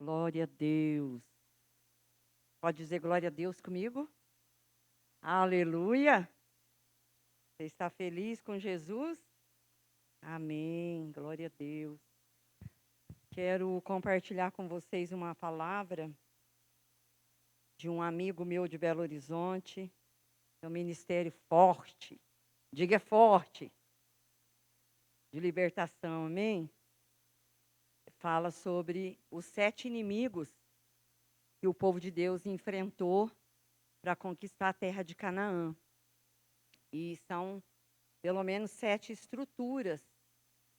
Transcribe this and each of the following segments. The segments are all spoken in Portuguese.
Glória a Deus. Pode dizer glória a Deus comigo? Aleluia. Você está feliz com Jesus? Amém. Glória a Deus. Quero compartilhar com vocês uma palavra de um amigo meu de Belo Horizonte. É um ministério forte. Diga forte. De libertação, amém? Fala sobre os 7 inimigos que o povo de Deus enfrentou para conquistar a terra de Canaã. E são pelo menos 7 estruturas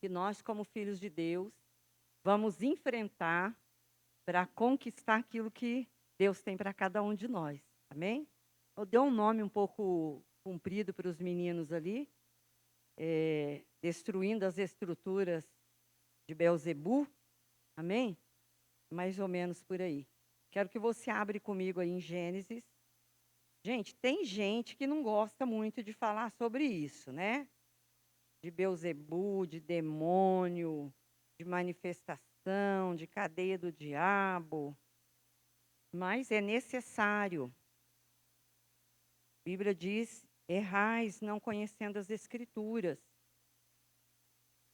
que nós, como filhos de Deus, vamos enfrentar para conquistar aquilo que Deus tem para cada um de nós. Amém? Eu dei um nome um pouco comprido para os meninos ali, destruindo as estruturas de Beelzebu. Amém? Mais ou menos por aí. Quero que você abra comigo aí em Gênesis. Gente, tem gente que não gosta muito de falar sobre isso, né? De Beelzebu, de demônio, de manifestação, de cadeia do diabo. Mas é necessário. A Bíblia diz, errais não conhecendo as Escrituras.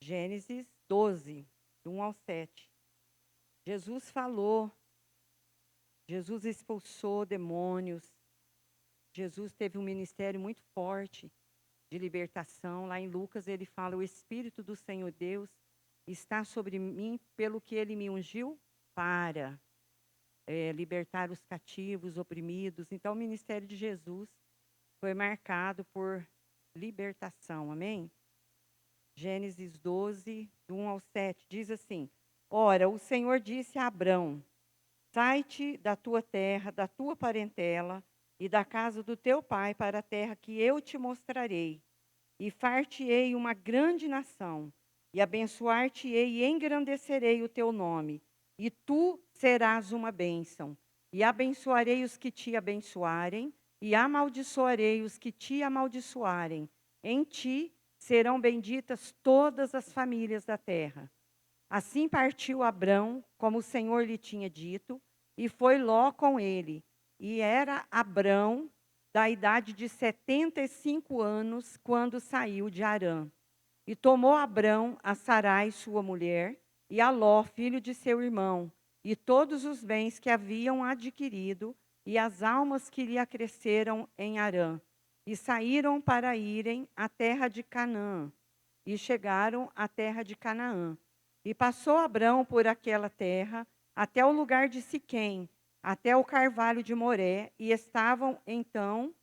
Gênesis 12, do 1 ao 7. Jesus falou, Jesus expulsou demônios, Jesus teve um ministério muito forte de libertação. Lá em Lucas ele fala, o Espírito do Senhor Deus está sobre mim, pelo que ele me ungiu para libertar os cativos, oprimidos. Então o ministério de Jesus foi marcado por libertação, amém? Gênesis 12, do 1 ao 7, diz assim, ora, o Senhor disse a Abrão, sai-te da tua terra, da tua parentela e da casa do teu pai para a terra que eu te mostrarei. E far-te-ei uma grande nação, e abençoar-te-ei e engrandecerei o teu nome. E tu serás uma bênção. E abençoarei os que te abençoarem, e amaldiçoarei os que te amaldiçoarem. Em ti serão benditas todas as famílias da terra. Assim partiu Abrão, como o Senhor lhe tinha dito, e foi Ló com ele. E era Abrão da idade de 75 anos, quando saiu de Harã. E tomou Abrão a Sarai, sua mulher, e a Ló, filho de seu irmão, e todos os bens que haviam adquirido, e as almas que lhe acresceram em Harã. E saíram para irem à terra de Canaã, e chegaram à terra de Canaã. E passou Abrão por aquela terra, até o lugar de Siquém, até o carvalho de Moré, e estavam então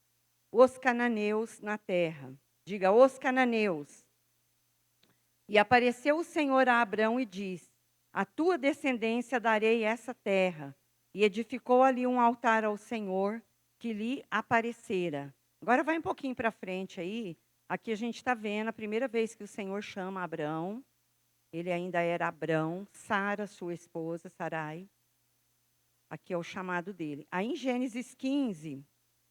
os cananeus na terra. Diga, os cananeus. E apareceu o Senhor a Abrão e disse, a tua descendência darei essa terra. E edificou ali um altar ao Senhor, que lhe aparecera. Agora vai um pouquinho para frente aí. Aqui a gente está vendo a primeira vez que o Senhor chama Abrão. Ele ainda era Abrão, Sara, sua esposa, Sarai. Aqui é o chamado dele. Aí em Gênesis 15,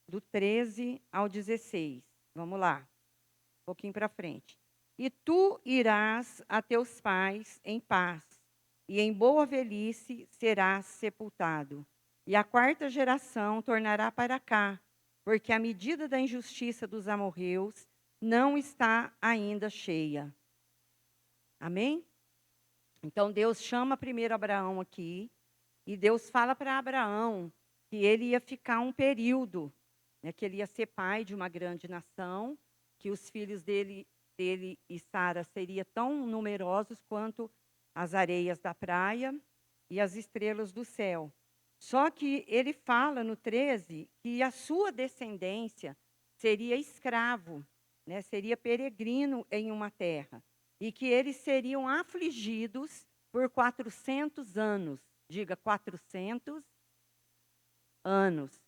do 13 ao 16. Vamos lá, um pouquinho para frente. E tu irás a teus pais em paz, e em boa velhice serás sepultado. E a 4ª geração tornará para cá, porque a medida da injustiça dos amorreus não está ainda cheia. Amém? Então Deus chama primeiro Abraão aqui, e Deus fala para Abraão que ele ia ficar um período, né, que ele ia ser pai de uma grande nação, que os filhos dele e Sara seriam tão numerosos quanto as areias da praia e as estrelas do céu. Só que ele fala no 13 que a sua descendência seria escravo, né, seria peregrino em uma terra, e que eles seriam afligidos por 400 anos. Diga, 400 anos.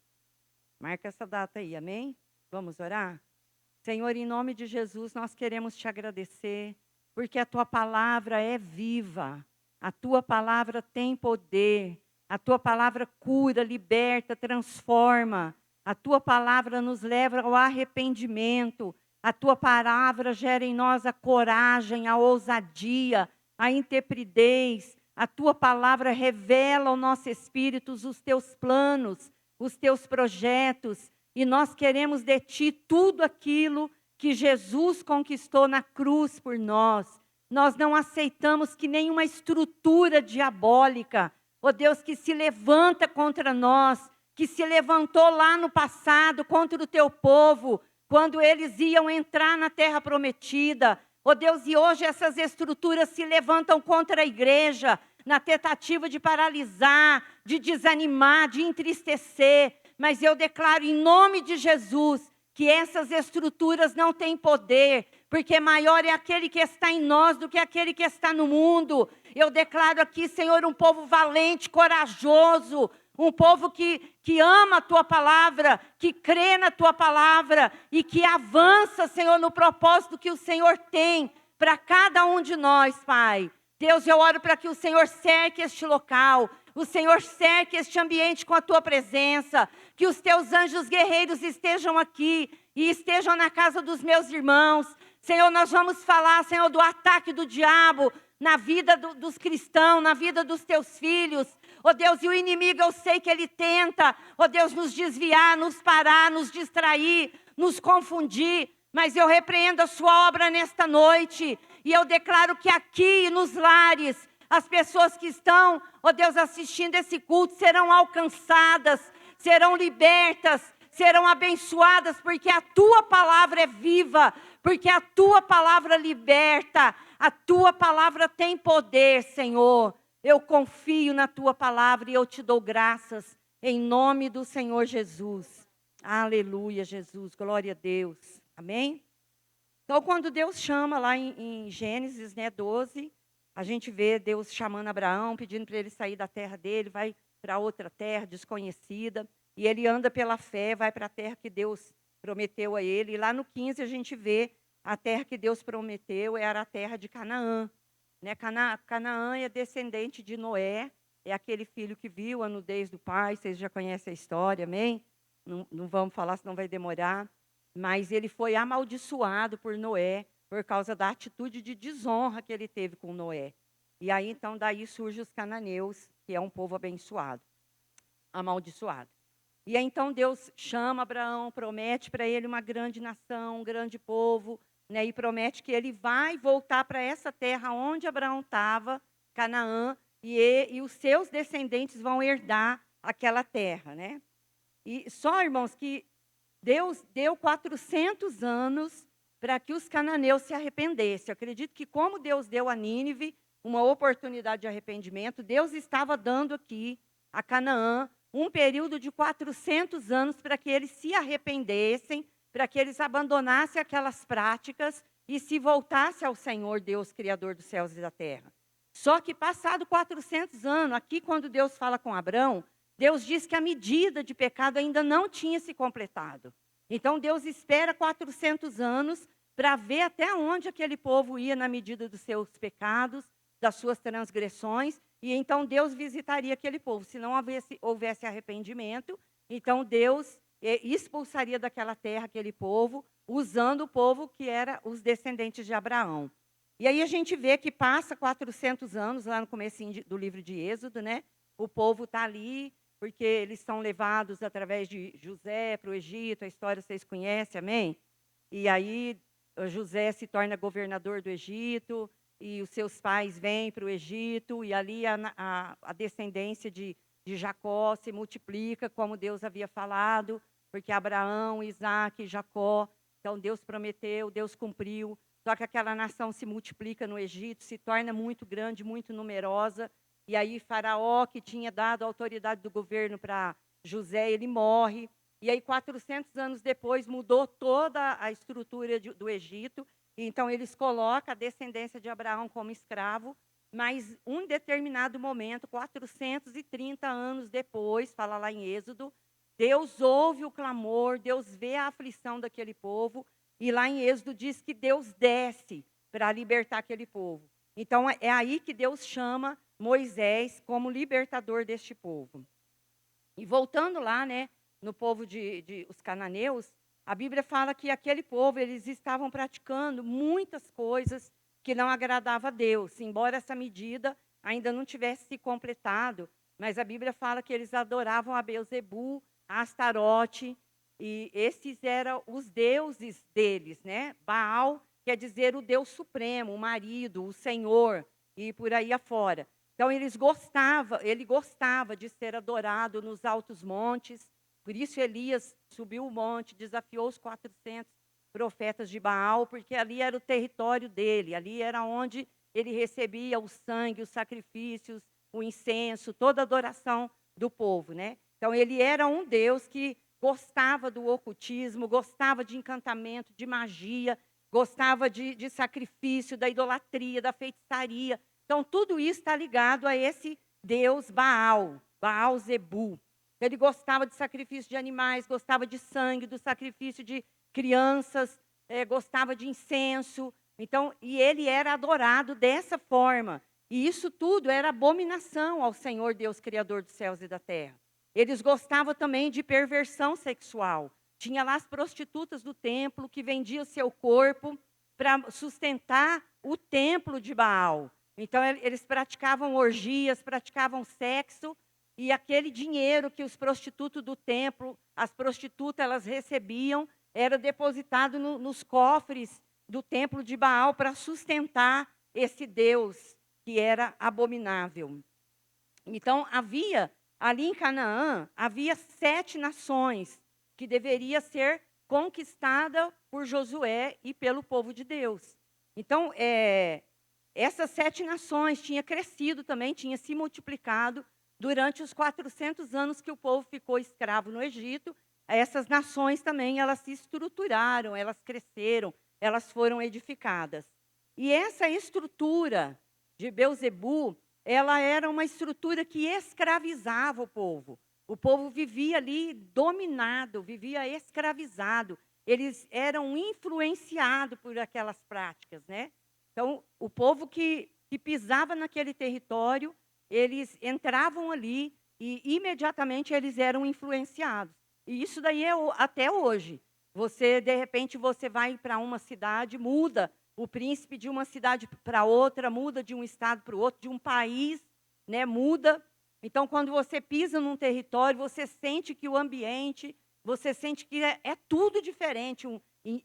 Marca essa data aí, amém? Vamos orar? Senhor, em nome de Jesus, nós queremos te agradecer, porque a tua palavra é viva, a tua palavra tem poder, a tua palavra cura, liberta, transforma, a tua palavra nos leva ao arrependimento, a tua palavra gera em nós a coragem, a ousadia, a intrepidez, A tua palavra revela ao nosso espírito os teus planos, os teus projetos. E nós queremos de ti tudo aquilo que Jesus conquistou na cruz por nós. Nós não aceitamos que nenhuma estrutura diabólica, ó Deus, que se levanta contra nós, que se levantou lá no passado contra o teu povo, quando eles iam entrar na terra prometida. Ó Deus, e hoje essas estruturas se levantam contra a igreja, na tentativa de paralisar, de desanimar, de entristecer. Mas eu declaro em nome de Jesus, que essas estruturas não têm poder, porque maior é aquele que está em nós do que aquele que está no mundo. Eu declaro aqui, Senhor, um povo valente, corajoso, um povo que ama a Tua palavra, que crê na Tua palavra e que avança, Senhor, no propósito que o Senhor tem para cada um de nós, Pai. Deus, eu oro para que o Senhor cerque este local, o Senhor cerque este ambiente com a Tua presença, que os Teus anjos guerreiros estejam aqui e estejam na casa dos meus irmãos. Senhor, nós vamos falar, Senhor, do ataque do diabo na vida dos cristãos, na vida dos Teus filhos. Ó Deus, e o inimigo, eu sei que ele tenta, ó Deus, nos desviar, nos parar, nos distrair, nos confundir. Mas eu repreendo a sua obra nesta noite. E eu declaro que aqui nos lares, as pessoas que estão, ó Deus, assistindo esse culto, serão alcançadas, serão libertas, serão abençoadas, porque a Tua palavra é viva, porque a Tua palavra liberta, a Tua palavra tem poder, Senhor. Eu confio na Tua palavra e eu te dou graças, em nome do Senhor Jesus. Aleluia, Jesus, glória a Deus. Amém? Então, quando Deus chama lá em Gênesis 12, a gente vê Deus chamando Abraão, pedindo para ele sair da terra dele, vai para outra terra desconhecida. E ele anda pela fé, vai para a terra que Deus prometeu a ele. E lá no 15 a gente vê a terra que Deus prometeu, era a terra de Canaã. Né? Canaã é descendente de Noé, é aquele filho que viu a nudez do pai, vocês já conhecem a história, amém? Não vamos falar, senão vai demorar. Mas ele foi amaldiçoado por Noé, por causa da atitude de desonra que ele teve com Noé. E aí, então, daí surgem os cananeus, que é um povo abençoado, amaldiçoado. E aí, então, Deus chama Abraão, promete para ele uma grande nação, um grande povo, né, e promete que ele vai voltar para essa terra onde Abraão estava, Canaã, e os seus descendentes vão herdar aquela terra, né? E só, irmãos, que Deus deu 400 anos para que os cananeus se arrependessem. Eu acredito que como Deus deu a Nínive uma oportunidade de arrependimento, Deus estava dando aqui a Canaã um período de 400 anos para que eles se arrependessem, para que eles abandonassem aquelas práticas e se voltassem ao Senhor, Deus, Criador dos céus e da terra. Só que passado 400 anos, aqui quando Deus fala com Abrão, Deus diz que a medida de pecado ainda não tinha se completado. Então Deus espera 400 anos para ver até onde aquele povo ia na medida dos seus pecados, das suas transgressões, e então Deus visitaria aquele povo. Se não houvesse arrependimento, então Deus expulsaria daquela terra aquele povo, usando o povo que era os descendentes de Abraão. E aí a gente vê que passa 400 anos, lá no comecinho do livro de Êxodo, né? O povo está ali, porque eles são levados através de José para o Egito, a história vocês conhecem, amém? E aí José se torna governador do Egito, e os seus pais vêm para o Egito, e ali a descendência de Jacó se multiplica, como Deus havia falado, porque Abraão, Isaac e Jacó, então Deus prometeu, Deus cumpriu, só que aquela nação se multiplica no Egito, se torna muito grande, muito numerosa, e aí Faraó, que tinha dado a autoridade do governo para José, ele morre. E aí 400 anos depois mudou toda a estrutura do Egito. E então eles colocam a descendência de Abraão como escravo. Mas um determinado momento, 430 anos depois, fala lá em Êxodo, Deus ouve o clamor, Deus vê a aflição daquele povo. E lá em Êxodo diz que Deus desce para libertar aquele povo. Então é aí que Deus chama Moisés como libertador deste povo. E voltando lá, né, no povo os cananeus, a Bíblia fala que aquele povo, eles estavam praticando muitas coisas que não agradavam a Deus. Embora essa medida ainda não tivesse se completado, mas a Bíblia fala que eles adoravam a Belzebu, a Astarote, e esses eram os deuses deles, né? Baal quer dizer o Deus supremo, o marido, o Senhor, e por aí afora. Então ele gostava de ser adorado nos altos montes. Por isso Elias subiu o monte, desafiou os 400 profetas de Baal, porque ali era o território dele, ali era onde ele recebia o sangue, os sacrifícios, o incenso, toda a adoração do povo, né? Então ele era um Deus que gostava do ocultismo, gostava de encantamento, de magia, gostava de sacrifício, da idolatria, da feitiçaria. Então tudo isso está ligado a esse Deus Baal, Baal Zebu. Ele gostava de sacrifício de animais, gostava de sangue, do sacrifício de crianças, gostava de incenso. Então, e ele era adorado dessa forma. E isso tudo era abominação ao Senhor Deus, Criador dos céus e da terra. Eles gostavam também de perversão sexual. Tinha lá as prostitutas do templo que vendiam seu corpo para sustentar o templo de Baal. Então, eles praticavam orgias, praticavam sexo, e aquele dinheiro que os prostitutos do templo, as prostitutas, elas recebiam, era depositado nos cofres do templo de Baal para sustentar esse Deus que era abominável. Então, ali em Canaã, havia 7 nações que deveria ser conquistada por Josué e pelo povo de Deus. Então, essas 7 nações tinham crescido também, tinham se multiplicado durante os 400 anos que o povo ficou escravo no Egito. Essas nações também, elas se estruturaram, elas cresceram, elas foram edificadas. E essa estrutura de Belzebu, ela era uma estrutura que escravizava o povo. O povo vivia ali dominado, vivia escravizado. Eles eram influenciados por aquelas práticas, né? Então, o povo que pisava naquele território, eles entravam ali e imediatamente eles eram influenciados. E isso daí é até hoje. De repente, você vai para uma cidade, muda o príncipe de uma cidade para outra, muda de um estado para o outro, de um país, né, muda. Então, quando você pisa num território, você sente que o ambiente, você sente que é tudo diferente.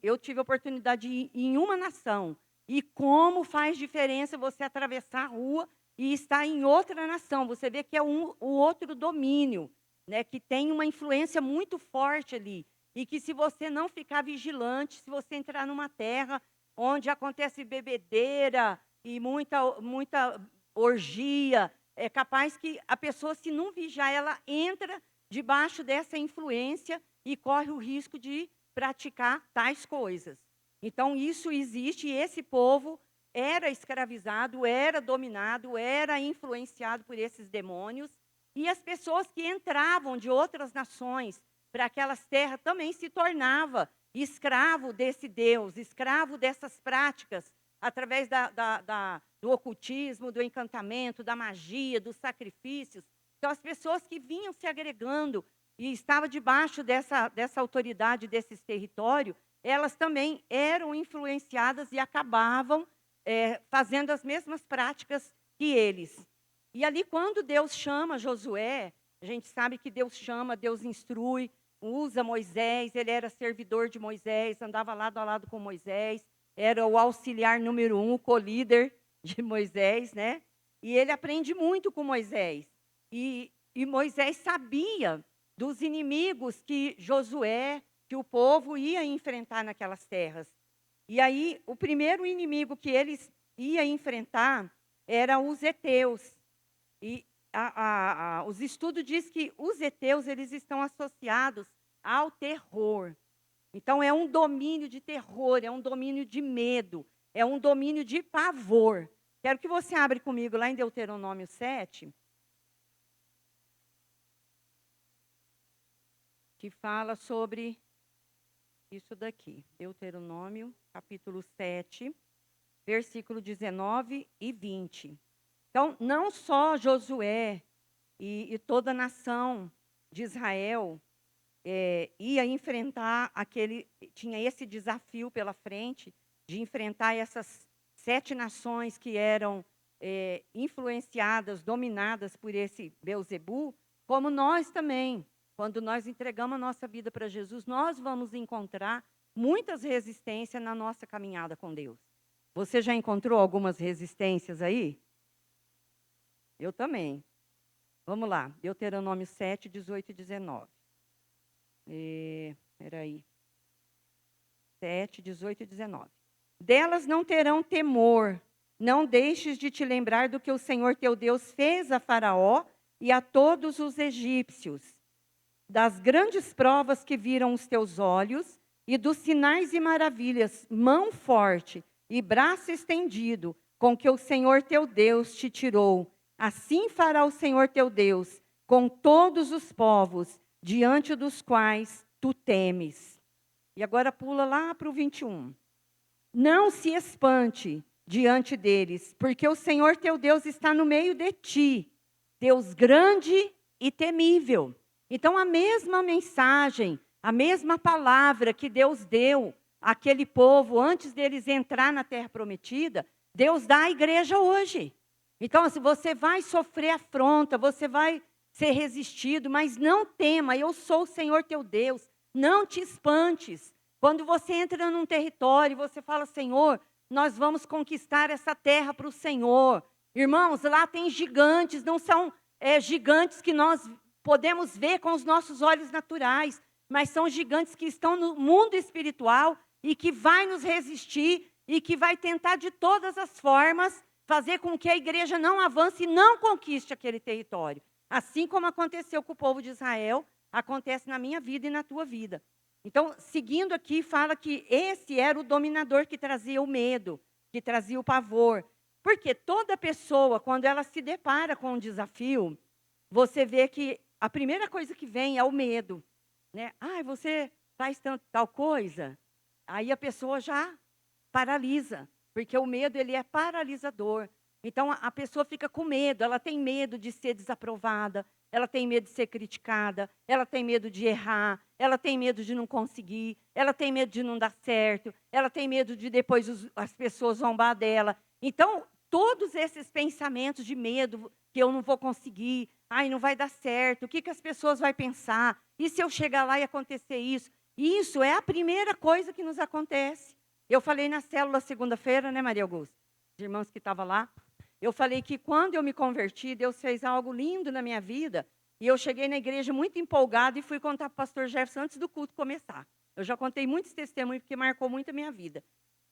Eu tive a oportunidade de ir em uma nação. E como faz diferença você atravessar a rua e estar em outra nação. Você vê que é o outro domínio, né, que tem uma influência muito forte ali. E que se você não ficar vigilante, se você entrar numa terra onde acontece bebedeira e muita orgia, é capaz que a pessoa, se não vigiar, ela entra debaixo dessa influência e corre o risco de praticar tais coisas. Então, isso existe e esse povo era escravizado, era dominado, era influenciado por esses demônios. E as pessoas que entravam de outras nações para aquelas terras também se tornavam escravo desse Deus, escravo dessas práticas, através do ocultismo, do encantamento, da magia, dos sacrifícios. Então, as pessoas que vinham se agregando e estavam debaixo dessa autoridade, desses territórios, elas também eram influenciadas e acabavam fazendo as mesmas práticas que eles. E ali, quando Deus chama Josué, a gente sabe que Deus chama, Deus instrui, usa Moisés, ele era servidor de Moisés, andava lado a lado com Moisés, era o auxiliar número 1, o co-líder de Moisés, né? E ele aprende muito com Moisés. E Moisés sabia dos inimigos que Josué, que o povo ia enfrentar naquelas terras. E aí, o primeiro inimigo que eles iam enfrentar era os heteus. E os estudos dizem que os heteus, eles estão associados ao terror. Então, é um domínio de terror, é um domínio de medo, é um domínio de pavor. Quero que você abra comigo lá em Deuteronômio 7, que fala sobre isso daqui. Deuteronômio, capítulo 7, versículo 19 e 20. Então, não só Josué e toda a nação de Israel ia enfrentar tinha esse desafio pela frente de enfrentar essas 7 nações que eram influenciadas, dominadas por esse Beelzebul, como nós também. Quando nós entregamos a nossa vida para Jesus, nós vamos encontrar muitas resistências na nossa caminhada com Deus. Você já encontrou algumas resistências aí? Eu também. Vamos lá, Deuteronômio 7, 18 e 19. Peraí. 7, 18 e 19. Delas não terão temor, não deixes de te lembrar do que o Senhor teu Deus fez a Faraó e a todos os egípcios, das grandes provas que viram os teus olhos e dos sinais e maravilhas, mão forte e braço estendido, com que o Senhor teu Deus te tirou. Assim fará o Senhor teu Deus com todos os povos, diante dos quais tu temes. E agora pula lá para o 21. Não se espante diante deles, porque o Senhor teu Deus está no meio de ti, Deus grande e temível. Então, a mesma mensagem, a mesma palavra que Deus deu àquele povo antes deles entrar na terra prometida, Deus dá à igreja hoje. Então, se você vai sofrer afronta, você vai ser resistido, mas não tema, eu sou o Senhor teu Deus, não te espantes. Quando você entra num território, você fala, Senhor, nós vamos conquistar essa terra para o Senhor. Irmãos, lá tem gigantes, não são gigantes que nós podemos ver com os nossos olhos naturais, mas são gigantes que estão no mundo espiritual e que vai nos resistir e que vai tentar de todas as formas fazer com que a igreja não avance e não conquiste aquele território. Assim como aconteceu com o povo de Israel, acontece na minha vida e na tua vida. Então, seguindo aqui, fala que esse era o dominador que trazia o medo, que trazia o pavor. Porque toda pessoa, quando ela se depara com um desafio, você vê que a primeira coisa que vem é o medo. Né? Você faz tal coisa? Aí a pessoa já paralisa, porque o medo ele é paralisador. Então a pessoa fica com medo, ela tem medo de ser desaprovada, ela tem medo de ser criticada, ela tem medo de errar, ela tem medo de não conseguir, ela tem medo de não dar certo, ela tem medo de depois as pessoas zombar dela. Então, todos esses pensamentos de medo, que eu não vou conseguir, não vai dar certo, o que as pessoas vão pensar? E se eu chegar lá e acontecer isso? Isso é a primeira coisa que nos acontece. Eu falei na célula segunda-feira, né, Maria Augusta? Os irmãos que estavam lá. Eu falei que quando eu me converti, Deus fez algo lindo na minha vida. E eu cheguei na igreja muito empolgada e fui contar para o pastor Jefferson antes do culto começar. Eu já contei muitos testemunhos, porque marcou muito a minha vida.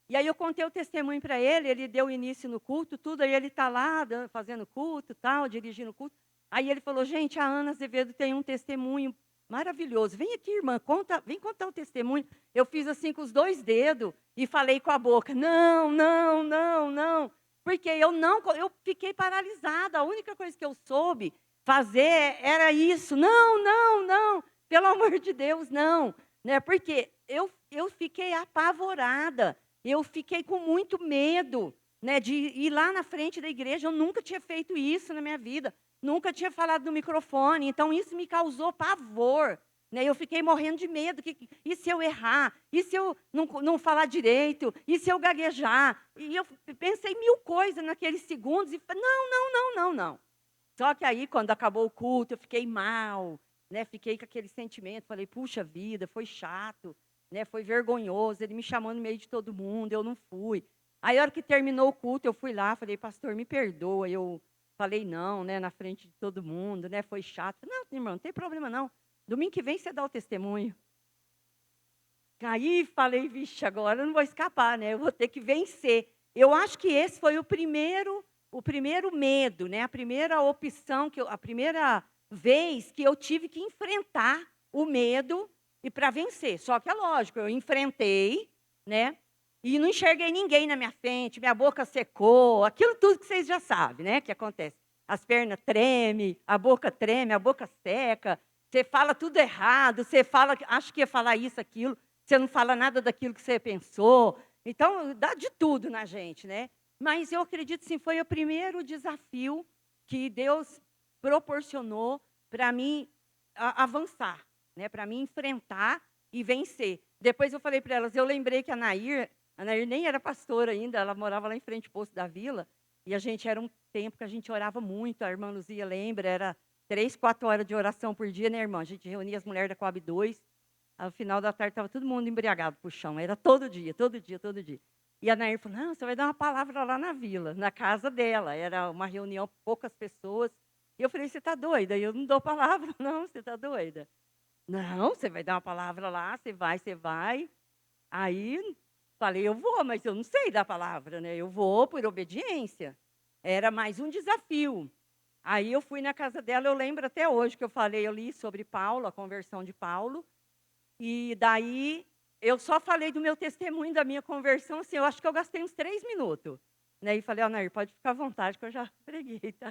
E aí eu contei o testemunho para ele, ele deu início no culto, tudo. Aí ele está lá, fazendo culto, tal, dirigindo o culto. Aí ele falou, gente, a Ana Azevedo tem um testemunho maravilhoso. Vem aqui, irmã, vem contar o testemunho. Eu fiz assim com os 2 dedos e falei com a boca, não, não, não, não. Porque eu fiquei paralisada. A única coisa que eu soube fazer era isso. Não, não, não. Pelo amor de Deus, não. Né? Porque eu fiquei apavorada. Eu fiquei com muito medo, né, de ir lá na frente da igreja. Eu nunca tinha feito isso na minha vida. Nunca tinha falado no microfone. Então, isso me causou pavor. Né? Eu fiquei morrendo de medo. E se eu errar? E se eu não falar direito? E se eu gaguejar? E eu pensei 1000 coisas naqueles segundos. E falei, não, não, não, não, não. Só que aí, quando acabou o culto, eu fiquei mal. Né? Fiquei com aquele sentimento. Falei, puxa vida, foi chato. Né? Foi vergonhoso. Ele me chamou no meio de todo mundo. Eu não fui. Aí, a hora que terminou o culto, eu fui lá. Falei, pastor, me perdoa. Eu falei não, né? Na frente de todo mundo. Né? Foi chato. Não, irmão, não tem problema não. Domingo que vem você dá o testemunho. Aí falei, vixe, agora eu não vou escapar, né? Eu vou ter que vencer. Eu acho que esse foi o primeiro medo, né? A primeira opção, a primeira vez que eu tive que enfrentar o medo e para vencer. Só que é lógico, eu enfrentei, né? E não enxerguei ninguém na minha frente, minha boca secou, aquilo tudo que vocês já sabem, né? Que acontece. As pernas tremem, a boca seca. Você fala tudo errado, você acha que ia falar isso, aquilo, você não fala nada daquilo que você pensou. Então, dá de tudo na gente, né? Mas eu acredito, sim, foi o primeiro desafio que Deus proporcionou para mim avançar, né? Para mim enfrentar e vencer. Depois eu falei para elas, eu lembrei que a Nair nem era pastora ainda, ela morava lá em frente ao Poço da Vila, E a gente era um tempo que a gente orava muito, a irmã Luzia lembra, era 3, 4 horas de oração por dia, né, irmã? A gente reunia as mulheres da Coab 2, ao final da tarde estava todo mundo embriagado pro chão, era todo dia, todo dia, todo dia. E a Nair falou, não, você vai dar uma palavra lá na vila, na casa dela, era uma reunião, poucas pessoas. E eu falei, você está doida? Eu não dou palavra, não, você está doida? Não, você vai dar uma palavra lá, você vai, você vai. Aí falei, eu vou, mas eu não sei dar palavra, né? Eu vou por obediência. Era mais um desafio. Aí eu fui na casa dela, eu lembro até hoje que eu falei, eu li sobre Paulo, a conversão de Paulo. E daí eu só falei do meu testemunho, da minha conversão, assim, eu acho que eu gastei uns 3 minutos. Né? E falei, Nair, pode ficar à vontade, que eu já preguei, tá?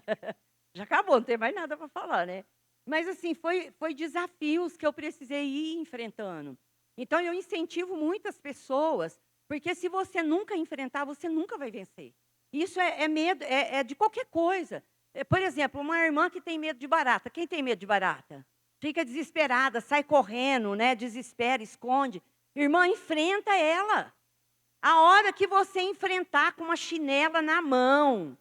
Já acabou, não tem mais nada para falar, né? Mas, assim, foi desafios que eu precisei ir enfrentando. Então, eu incentivo muitas pessoas, porque se você nunca enfrentar, você nunca vai vencer. Isso é medo, é de qualquer coisa. Por exemplo, uma irmã que tem medo de barata. Quem tem medo de barata? Fica desesperada, sai correndo, né? Desespera, esconde. Irmã, enfrenta ela. A hora que você enfrentar com uma chinela na mão,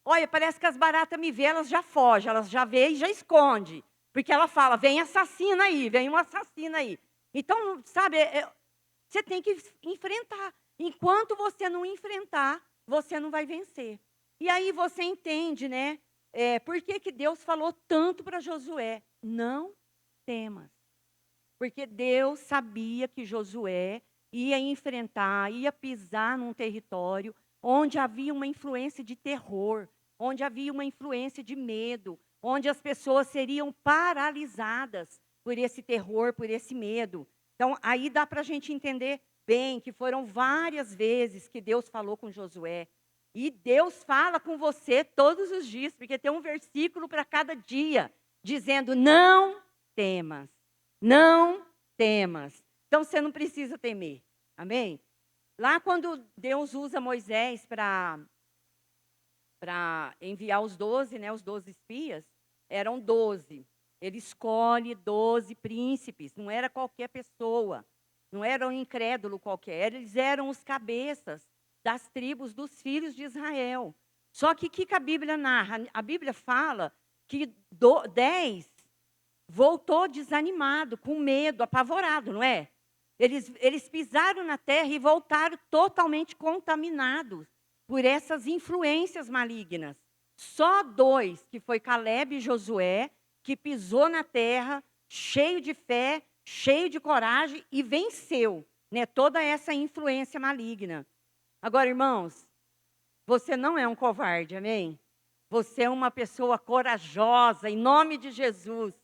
olha, parece que as baratas me vêem, elas já fogem, elas já veem e já escondem. Porque ela fala, vem assassina aí, vem um assassino aí. Então, sabe, você tem que enfrentar. Enquanto você não enfrentar, você não vai vencer. E aí você entende, né? Por que Deus falou tanto para Josué? Não temas. Porque Deus sabia que Josué ia enfrentar, ia pisar num território onde havia uma influência de terror, onde havia uma influência de medo, onde as pessoas seriam paralisadas por esse terror, por esse medo. Então, aí dá para a gente entender bem que foram várias vezes que Deus falou com Josué. E Deus fala com você todos os dias, porque tem um versículo para cada dia, dizendo, não temas, não temas. Então, você não precisa temer, amém? Lá quando Deus usa Moisés para enviar os 12, né, os 12 espias, eram 12. Ele escolhe 12 príncipes, não era qualquer pessoa, não era um incrédulo qualquer, eles eram os cabeças das tribos dos filhos de Israel. Só que o que a Bíblia narra? A Bíblia fala que 10 voltou desanimado, com medo, apavorado, não é? Eles pisaram na terra e voltaram totalmente contaminados por essas influências malignas. Só 2, que foi Caleb e Josué, que pisou na terra, cheio de fé, cheio de coragem e venceu, né, toda essa influência maligna. Agora, irmãos, você não é um covarde, amém? Você é uma pessoa corajosa, em nome de Jesus.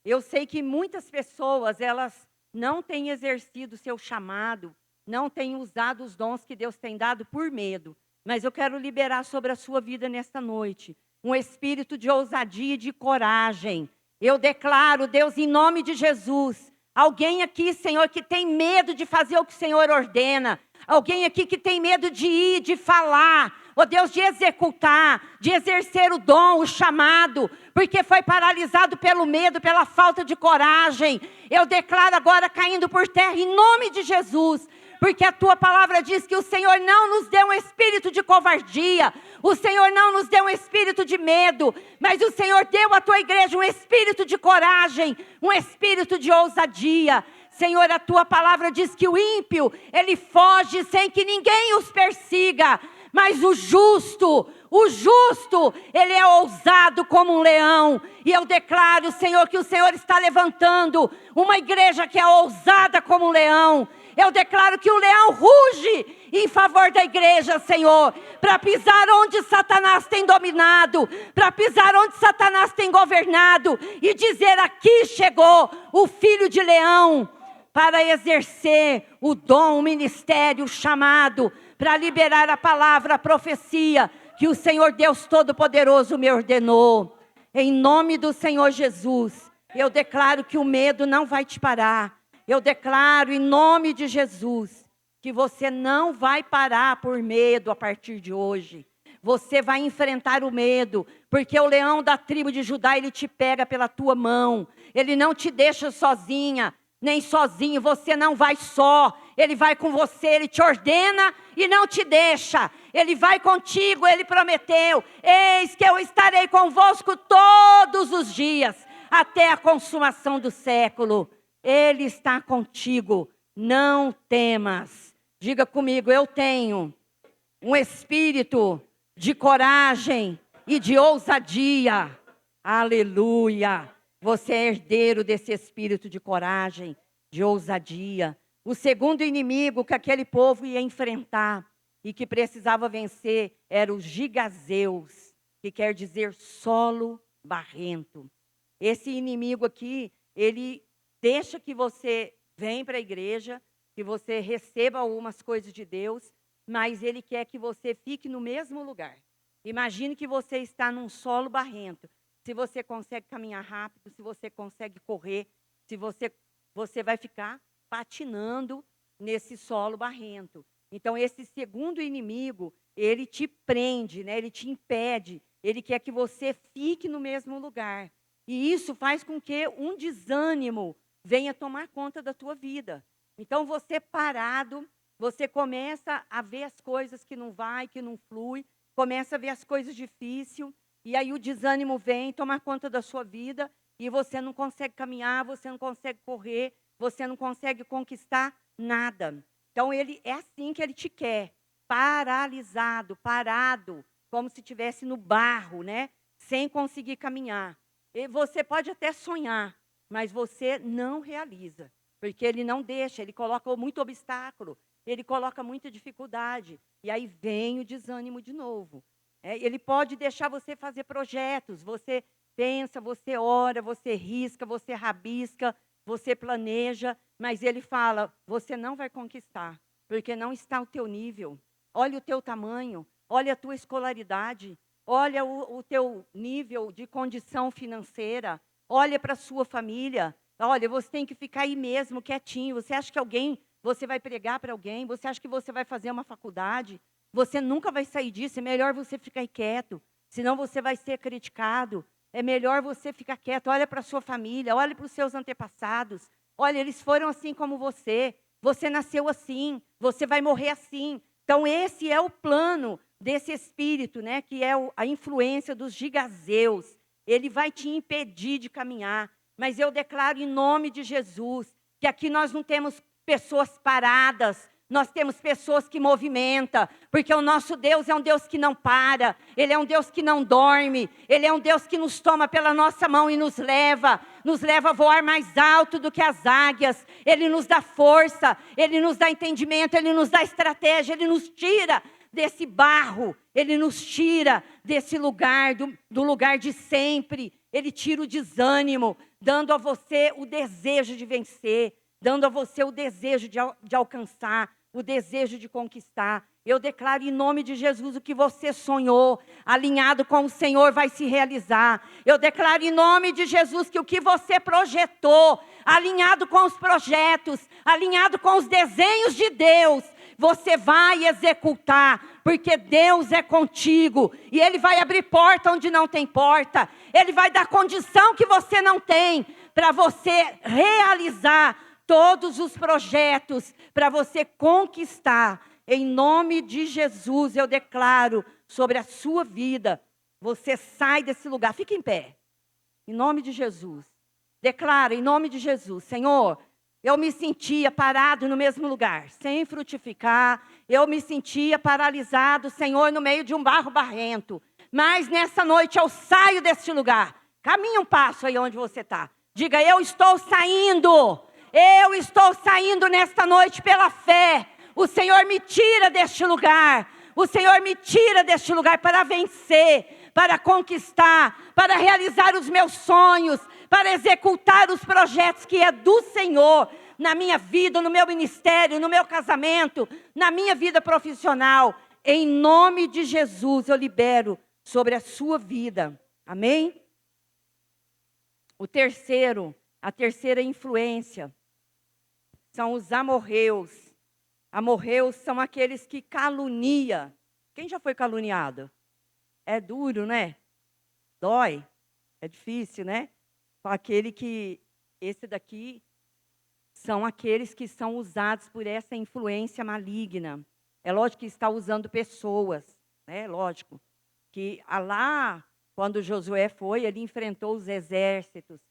Eu sei que muitas pessoas, elas não têm exercido o seu chamado, não têm usado os dons que Deus tem dado por medo. Mas eu quero liberar sobre a sua vida nesta noite um espírito de ousadia e de coragem. Eu declaro, Deus, em nome de Jesus, alguém aqui, Senhor, que tem medo de fazer o que o Senhor ordena. Alguém aqui que tem medo de ir, de falar, ó Deus, de executar, de exercer o dom, o chamado, porque foi paralisado pelo medo, pela falta de coragem. Eu declaro agora caindo por terra em nome de Jesus, porque a tua palavra diz que o Senhor não nos deu um espírito de covardia, o Senhor não nos deu um espírito de medo, mas o Senhor deu à tua igreja um espírito de coragem, um espírito de ousadia. Senhor, a tua palavra diz que o ímpio, ele foge sem que ninguém os persiga, mas o justo, ele é ousado como um leão. E eu declaro, Senhor, que o Senhor está levantando uma igreja que é ousada como um leão. Eu declaro que o leão ruge em favor da igreja, Senhor, para pisar onde Satanás tem dominado, para pisar onde Satanás tem governado e dizer, aqui chegou o filho de leão, para exercer o dom, o ministério, o chamado, para liberar a palavra, a profecia, que o Senhor Deus Todo-Poderoso me ordenou. Em nome do Senhor Jesus, eu declaro que o medo não vai te parar. Eu declaro em nome de Jesus, que você não vai parar por medo a partir de hoje. Você vai enfrentar o medo, porque o leão da tribo de Judá, ele te pega pela tua mão. Ele não te deixa sozinha. nem sozinho, você não vai só. Ele vai com você, Ele te ordena e não te deixa. Ele vai contigo, Ele prometeu. Eis que eu estarei convosco todos os dias, até a consumação do século. Ele está contigo, não temas. Diga comigo, eu tenho um espírito de coragem e de ousadia. Aleluia! Você é herdeiro desse espírito de coragem, de ousadia. O segundo inimigo que aquele povo ia enfrentar e que precisava vencer era os gigazeus, que quer dizer solo barrento. Esse inimigo aqui, ele deixa que você venha para a igreja, que você receba algumas coisas de Deus, mas ele quer que você fique no mesmo lugar. Imagine que você está num solo barrento. Se você consegue caminhar rápido, se você consegue correr, se você vai ficar patinando nesse solo barrento. Então, esse segundo inimigo, ele te prende, né? Ele te impede, ele quer que você fique no mesmo lugar. E isso faz com que um desânimo venha tomar conta da tua vida. Então, você parado, você começa a ver as coisas que não vai, que não flui, começa a ver as coisas difíceis, e aí o desânimo vem tomar conta da sua vida, e você não consegue caminhar, você não consegue correr, você não consegue conquistar nada. Então, ele é assim que ele te quer, paralisado, parado, como se estivesse no barro, né? Sem conseguir caminhar. E você pode até sonhar, mas você não realiza, porque ele não deixa, ele coloca muito obstáculo, ele coloca muita dificuldade, e aí vem o desânimo de novo. Ele pode deixar você fazer projetos, você pensa, você ora, você risca, você rabisca, você planeja, mas ele fala, você não vai conquistar, porque não está ao teu nível. Olha o teu tamanho, olha a tua escolaridade, olha o teu nível de condição financeira, olha para a sua família, olha, você tem que ficar aí mesmo, quietinho. Você acha que você vai pregar para alguém? Você acha que você vai fazer uma faculdade? Você nunca vai sair disso, é melhor você ficar quieto, senão você vai ser criticado. É melhor você ficar quieto, olha para a sua família, olha para os seus antepassados. Olha, eles foram assim como você nasceu assim, você vai morrer assim. Então esse é o plano desse espírito, né, que é a influência dos gigazeus. Ele vai te impedir de caminhar, mas eu declaro em nome de Jesus, que aqui nós não temos pessoas paradas, nós temos pessoas que movimentam, porque o nosso Deus é um Deus que não para, Ele é um Deus que não dorme, Ele é um Deus que nos toma pela nossa mão e nos leva a voar mais alto do que as águias. Ele nos dá força, Ele nos dá entendimento, Ele nos dá estratégia, Ele nos tira desse barro, Ele nos tira desse lugar, do lugar de sempre. Ele tira o desânimo, dando a você o desejo de vencer, dando a você o desejo de alcançar, o desejo de conquistar. Eu declaro em nome de Jesus, o que você sonhou, alinhado com o Senhor, vai se realizar. Eu declaro em nome de Jesus que o que você projetou, alinhado com os projetos, alinhado com os desenhos de Deus, você vai executar, porque Deus é contigo, e Ele vai abrir porta onde não tem porta, Ele vai dar condição que você não tem, para você realizar todos os projetos, para você conquistar. Em nome de Jesus, eu declaro sobre a sua vida, você sai desse lugar, fica em pé, em nome de Jesus. Declara em nome de Jesus, Senhor, eu me sentia parado no mesmo lugar, sem frutificar, eu me sentia paralisado, Senhor, no meio de um barro barrento, mas nessa noite eu saio deste lugar. Caminha um passo aí onde você está, diga, eu estou saindo nesta noite pela fé. O Senhor me tira deste lugar, o Senhor me tira deste lugar para vencer, para conquistar, para realizar os meus sonhos, para executar os projetos que é do Senhor, na minha vida, no meu ministério, no meu casamento, na minha vida profissional. Em nome de Jesus eu libero sobre a sua vida, amém? A terceira influência são os amorreus. Amorreus são aqueles que caluniam. Quem já foi caluniado? É duro, né? Dói. É difícil, né? Aquele que, esse daqui, são aqueles que são usados por essa influência maligna. É lógico que está usando pessoas, né? Lógico que lá, quando Josué foi, ele enfrentou os exércitos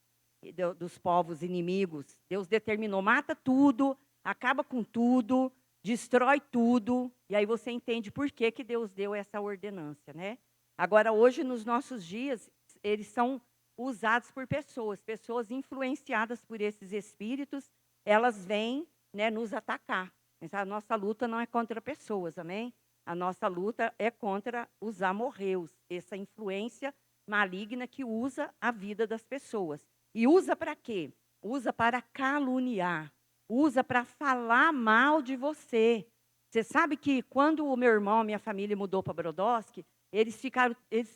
dos povos inimigos. Deus determinou, mata tudo, acaba com tudo, destrói tudo. E aí você entende por que Deus deu essa ordenância, né? Agora, hoje, nos nossos dias, eles são usados por pessoas influenciadas por esses espíritos, elas vêm, né, nos atacar. Mas a nossa luta não é contra pessoas, amém? A nossa luta é contra os amorreus, essa influência maligna que usa a vida das pessoas. E usa para quê? Usa para caluniar, usa para falar mal de você. Você sabe que quando o meu irmão, minha família mudou para Brodowski, eles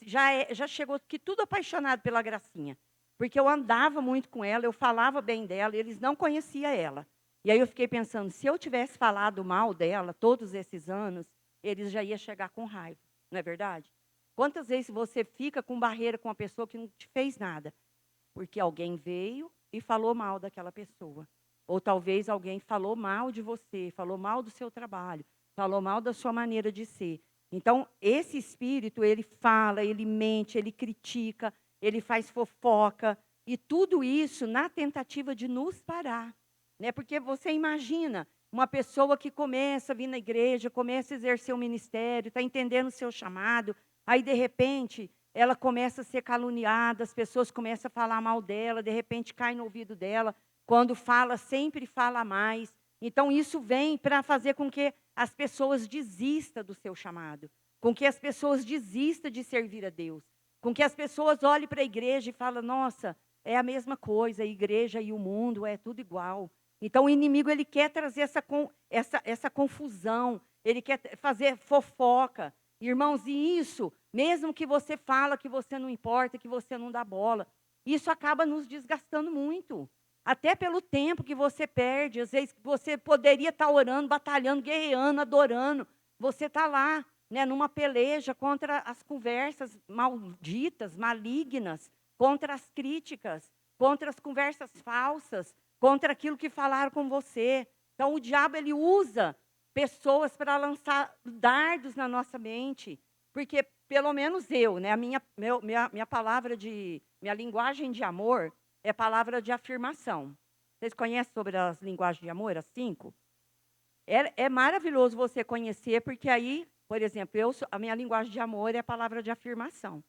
já chegou que tudo apaixonado pela Gracinha. Porque eu andava muito com ela, eu falava bem dela, eles não conheciam ela. E aí eu fiquei pensando, se eu tivesse falado mal dela todos esses anos, eles já iam chegar com raiva, não é verdade? Quantas vezes você fica com barreira com uma pessoa que não te fez nada? Porque alguém veio e falou mal daquela pessoa. Ou talvez alguém falou mal de você, falou mal do seu trabalho, falou mal da sua maneira de ser. Então, esse espírito, ele fala, ele mente, ele critica, ele faz fofoca, e tudo isso na tentativa de nos parar. Né? Porque você imagina uma pessoa que começa a vir na igreja, começa a exercer o ministério, está entendendo o seu chamado, aí, de repente, ela começa a ser caluniada, as pessoas começam a falar mal dela, de repente cai no ouvido dela, quando fala, sempre fala mais. Então, isso vem para fazer com que as pessoas desistam do seu chamado, com que as pessoas desistam de servir a Deus, com que as pessoas olhem para a igreja e falem, nossa, é a mesma coisa, a igreja e o mundo é tudo igual. Então, o inimigo ele quer trazer essa confusão, ele quer fazer fofoca. Irmãos, e isso, mesmo que você fala que você não importa, que você não dá bola, isso acaba nos desgastando muito. Até pelo tempo que você perde, às vezes você poderia estar orando, batalhando, guerreando, adorando. Você está lá, né, numa peleja contra as conversas malditas, malignas, contra as críticas, contra as conversas falsas, contra aquilo que falaram com você. Então, o diabo, ele usa pessoas para lançar dardos na nossa mente, porque pelo menos eu, né, minha palavra minha linguagem de amor é palavra de afirmação. Vocês conhecem sobre as linguagens de amor, as 5? É maravilhoso você conhecer, porque aí, por exemplo, a minha linguagem de amor é a palavra de afirmação.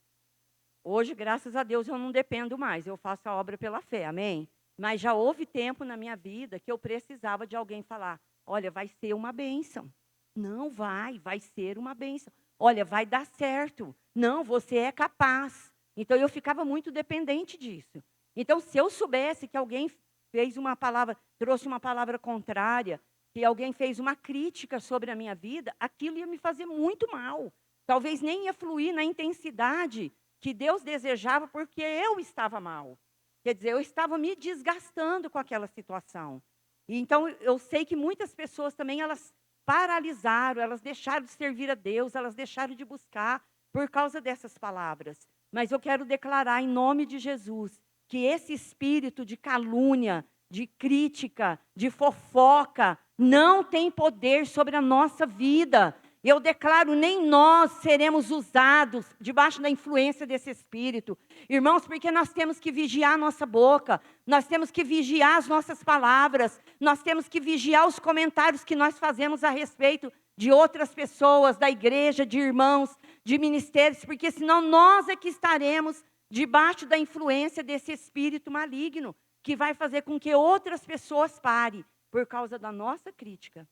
Hoje, graças a Deus, eu não dependo mais, eu faço a obra pela fé, amém? Mas já houve tempo na minha vida que eu precisava de alguém falar, olha, vai ser uma bênção. Não, vai ser uma bênção. Olha, vai dar certo. Não, você é capaz. Então, eu ficava muito dependente disso. Então, se eu soubesse que alguém fez uma palavra, trouxe uma palavra contrária, que alguém fez uma crítica sobre a minha vida, aquilo ia me fazer muito mal. Talvez nem ia fluir na intensidade que Deus desejava, porque eu estava mal. Quer dizer, eu estava me desgastando com aquela situação. E então, eu sei que muitas pessoas também, elas paralisaram, elas deixaram de servir a Deus, elas deixaram de buscar por causa dessas palavras. Mas eu quero declarar em nome de Jesus, que esse espírito de calúnia, de crítica, de fofoca, não tem poder sobre a nossa vida. Eu declaro, nem nós seremos usados debaixo da influência desse espírito. Irmãos, porque nós temos que vigiar a nossa boca, nós temos que vigiar as nossas palavras, nós temos que vigiar os comentários que nós fazemos a respeito de outras pessoas, da igreja, de irmãos, de ministérios, porque senão nós é que estaremos debaixo da influência desse espírito maligno, que vai fazer com que outras pessoas parem por causa da nossa crítica.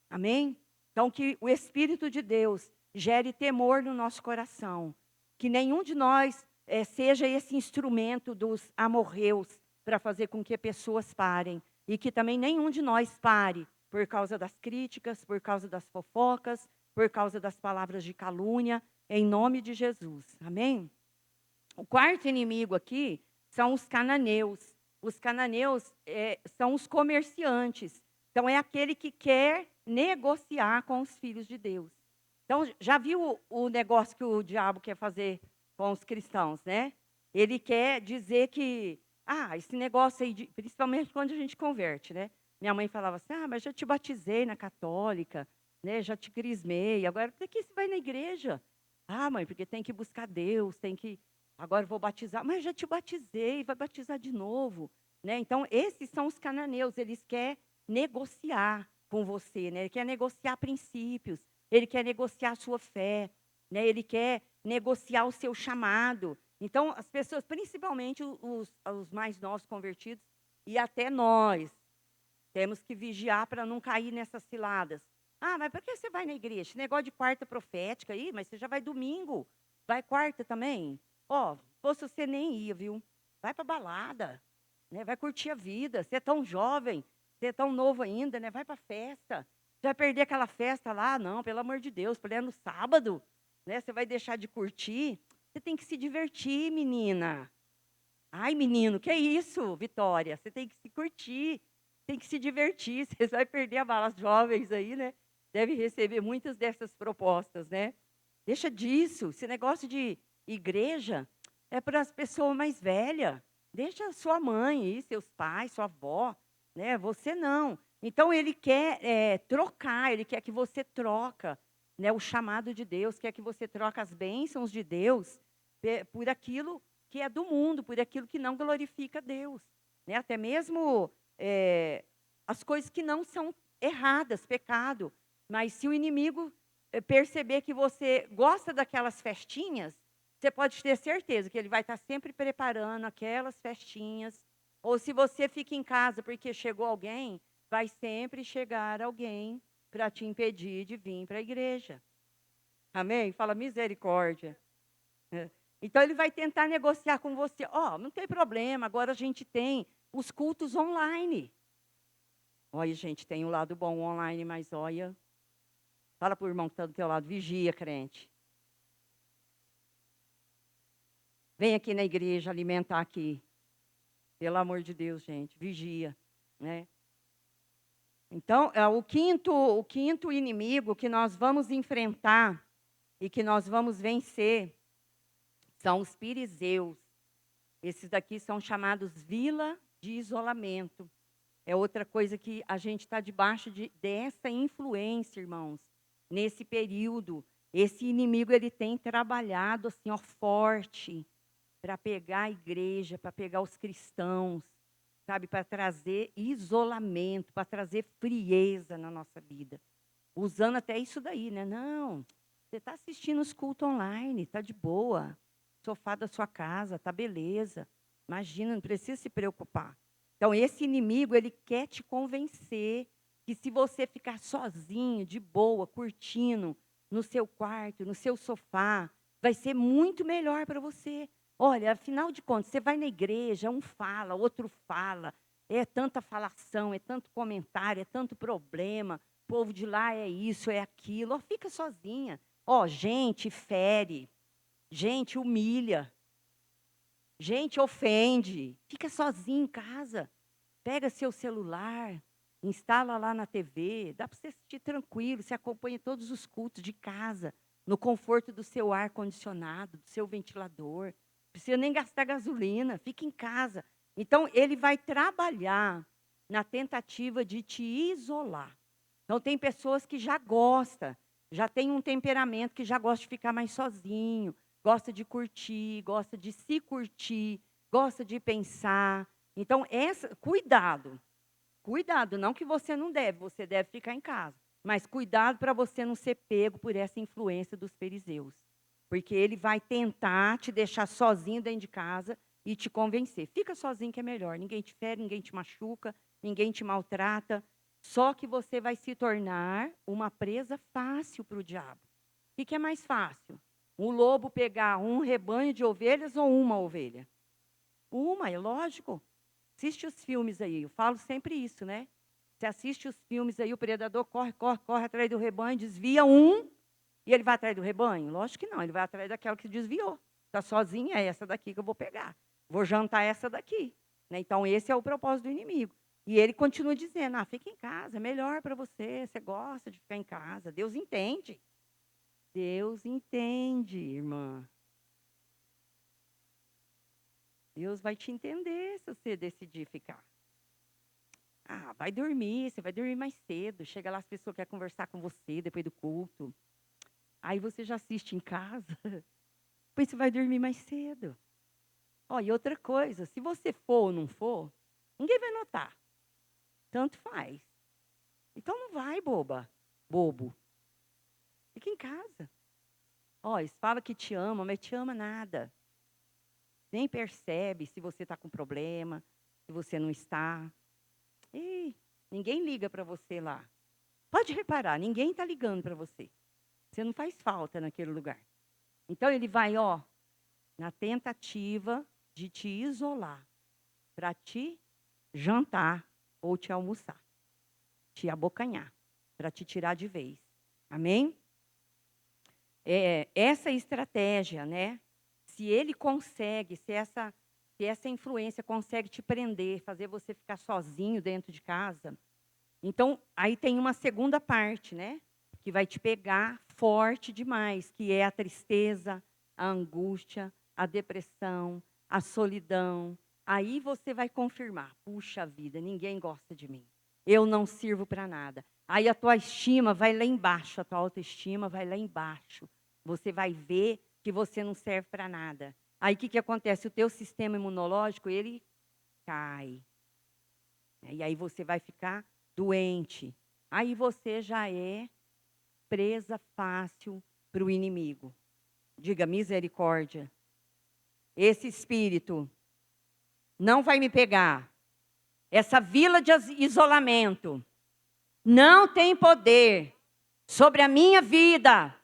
Amém? Então, que o Espírito de Deus gere temor no nosso coração. Que nenhum de nós seja esse instrumento dos amorreus para fazer com que pessoas parem. E que também nenhum de nós pare por causa das críticas, por causa das fofocas, por causa das palavras de calúnia, em nome de Jesus. Amém? O quarto inimigo aqui são os cananeus. Os cananeus são os comerciantes. Então, é aquele que quer negociar com os filhos de Deus. Então, já viu o negócio que o diabo quer fazer com os cristãos, né? Ele quer dizer que, esse negócio aí, principalmente quando a gente converte, né? Minha mãe falava assim, mas já te batizei na católica, né? Já te crismei, agora por que você vai na igreja? Ah, mãe, porque tem que buscar Deus, tem que... Agora vou batizar, mas já te batizei, vai batizar de novo, né? Então, esses são os cananeus, eles querem negociar com você, né? Ele quer negociar princípios, ele quer negociar a sua fé, né? Ele quer negociar o seu chamado. Então, as pessoas, principalmente os mais novos convertidos, e até nós, temos que vigiar para não cair nessas ciladas. Ah, mas por que você vai na igreja? Esse negócio de quarta profética aí, mas você já vai domingo. Vai quarta também? Ó, fosse você nem ia, viu? Vai para balada, né? Vai curtir a vida. Você é tão jovem, você é tão novo ainda, né? Vai para festa. Você vai perder aquela festa lá? Não, pelo amor de Deus, porque é no sábado, né? Você vai deixar de curtir? Você tem que se divertir, menina. Ai, menino, que é isso, Vitória? Você tem que se curtir, tem que se divertir. Você vai perder a bala. As jovens aí, né? Devem receber muitas dessas propostas, né? Deixa disso. Esse negócio de igreja é para as pessoas mais velhas. Deixa sua mãe aí, seus pais, sua avó, né? Você não. Então, ele quer trocar, ele quer que você troca, né, o chamado de Deus, quer que você troca as bênçãos de Deus por aquilo que é do mundo, por aquilo que não glorifica Deus. Né? Até mesmo as coisas que não são erradas, pecado. Mas se o inimigo perceber que você gosta daquelas festinhas, você pode ter certeza que ele vai estar sempre preparando aquelas festinhas. Ou se você fica em casa porque chegou alguém, vai sempre chegar alguém para te impedir de vir para a igreja. Amém? Fala misericórdia. É. Então, ele vai tentar negociar com você. Não tem problema, agora a gente tem os cultos online. Olha, gente, tem um lado bom online, mas olha... Fala para o irmão que está do teu lado, vigia, crente. Vem aqui na igreja alimentar aqui. Pelo amor de Deus, gente, vigia. Né? Então, o quinto inimigo que nós vamos enfrentar e que nós vamos vencer são os fariseus. Esses daqui são chamados vila de isolamento. É outra coisa que a gente está debaixo dessa influência, irmãos. Nesse período, esse inimigo ele tem trabalhado assim, forte para pegar a igreja, para pegar os cristãos, sabe, para trazer isolamento, para trazer frieza na nossa vida. Usando até isso daí, né? Não, você está assistindo os cultos online, está de boa. Sofá da sua casa, está beleza. Imagina, não precisa se preocupar. Então, esse inimigo, ele quer te convencer que se você ficar sozinho, de boa, curtindo, no seu quarto, no seu sofá, vai ser muito melhor para você. Olha, afinal de contas, você vai na igreja, um fala, outro fala, é tanta falação, é tanto comentário, é tanto problema, o povo de lá é isso, é aquilo, fica sozinha. Gente fere, gente humilha, gente ofende, fica sozinho em casa. Pega seu celular, instala lá na TV, dá para você assistir tranquilo, você acompanha todos os cultos de casa, no conforto do seu ar-condicionado, do seu ventilador. Não precisa nem gastar gasolina, fica em casa. Então, ele vai trabalhar na tentativa de te isolar. Então, tem pessoas que já gostam, já tem um temperamento que já gosta de ficar mais sozinho, gosta de curtir, gosta de se curtir, gosta de pensar. Então, cuidado, não que você não deve, você deve ficar em casa. Mas cuidado para você não ser pego por essa influência dos fariseus. Porque ele vai tentar te deixar sozinho dentro de casa e te convencer. Fica sozinho que é melhor, ninguém te fere, ninguém te machuca, ninguém te maltrata. Só que você vai se tornar uma presa fácil para o diabo. O que é mais fácil? Um lobo pegar um rebanho de ovelhas ou uma ovelha? Uma, é lógico. Assiste os filmes aí, eu falo sempre isso, né? Você assiste os filmes aí, o predador corre, corre, corre atrás do rebanho, desvia um, e ele vai atrás do rebanho? Lógico que não, ele vai atrás daquela que desviou. Está sozinha, é essa daqui que eu vou pegar. Vou jantar essa daqui. Né? Então, esse é o propósito do inimigo. E ele continua dizendo, fica em casa, é melhor para você, você gosta de ficar em casa. Deus entende. Deus entende, irmã. Deus vai te entender se você decidir ficar. Ah, vai dormir, você vai dormir mais cedo. Chega lá, as pessoas querem conversar com você depois do culto. Aí você já assiste em casa, depois você vai dormir mais cedo. Ó, e outra coisa, se você for ou não for, ninguém vai notar. Tanto faz. Então não vai, bobo. Fica em casa. Ó, eles falam que te amam, mas te ama nada. Nem percebe se você está com problema, se você não está. Ei, ninguém liga para você lá. Pode reparar, ninguém está ligando para você. Você não faz falta naquele lugar. Então ele vai, ó, na tentativa de te isolar, para te jantar ou te almoçar, te abocanhar, para te tirar de vez. Amém? Essa estratégia, né? Se ele consegue, se essa influência consegue te prender, fazer você ficar sozinho dentro de casa, então aí tem uma segunda parte, né? Que vai te pegar forte demais, que é a tristeza, a angústia, a depressão, a solidão. Aí você vai confirmar, puxa vida, ninguém gosta de mim. Eu não sirvo para nada. Aí a tua estima vai lá embaixo, a tua autoestima vai lá embaixo. Você vai ver que você não serve para nada. Aí o que acontece? O teu sistema imunológico, ele cai. E aí você vai ficar doente. Aí você já é presa fácil para o inimigo. Diga misericórdia. Esse espírito não vai me pegar. Essa vila de isolamento não tem poder sobre a minha vida.